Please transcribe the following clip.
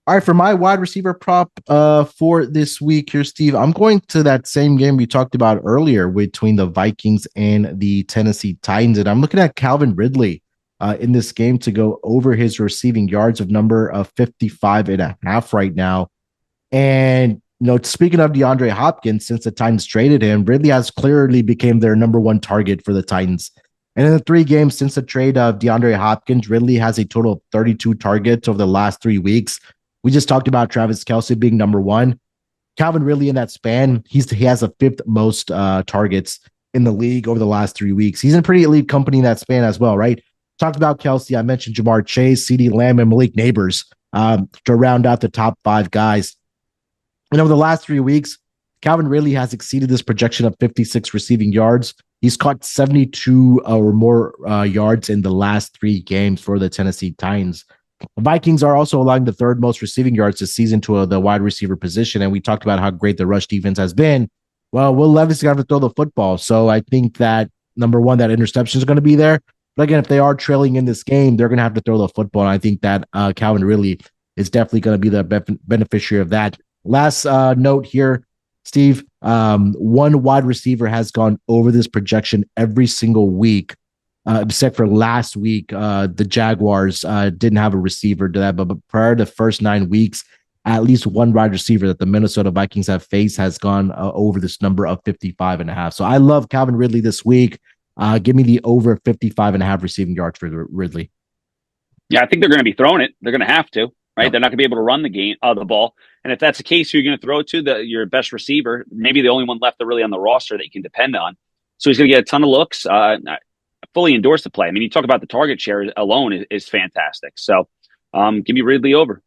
All right, for my wide receiver prop for this week here, Steve, I'm going to that same game we talked about earlier between the Vikings and the Tennessee Titans. And I'm looking at Calvin Ridley in this game to go over his receiving yards of number of 55 and a half right now. And speaking of DeAndre Hopkins, since the Titans traded him, Ridley has clearly became their number one target for the Titans. And in the 3 games since the trade of DeAndre Hopkins, Ridley has a total of 32 targets over the last 3 weeks. We just talked about Travis Kelce being number one. Calvin Ridley in that span, he has the fifth most targets in the league over the last 3 weeks. He's in pretty elite company in that span as well, right? Talked about Kelce. I mentioned Jamar Chase, CeeDee Lamb, and Malik Neighbors to round out the top 5 guys. And over the last 3 weeks, Calvin Ridley has exceeded this projection of 56 receiving yards. He's caught 72 or more yards in the last 3 games for the Tennessee Titans. The Vikings are also allowing the third most receiving yards this season to the wide receiver position. And we talked about how great the rush defense has been. Well, Will Levis is going to throw the football. So I think that, number one, that interception is going to be there. But again, if they are trailing in this game, they're going to have to throw the football. And I think that Calvin Ridley is definitely going to be the beneficiary of that. Last note here, Steve, one wide receiver has gone over this projection every single week, except for last week. The Jaguars didn't have a receiver to that, but prior to the first 9 weeks, at least one wide receiver that the Minnesota Vikings have faced has gone over this number of 55 and a half. So I love Calvin Ridley this week. Give me the over 55 and a half receiving yards for Ridley. Yeah, I think they're going to be throwing it. They're going to have to, right? Yep. They're not going to be able to run the ball. And if that's the case, who you're going to throw it to, your best receiver, maybe the only one left really on the roster that you can depend on. So he's going to get a ton of looks. I fully endorse the play. I mean, you talk about the target share alone is fantastic. So give me Ridley over.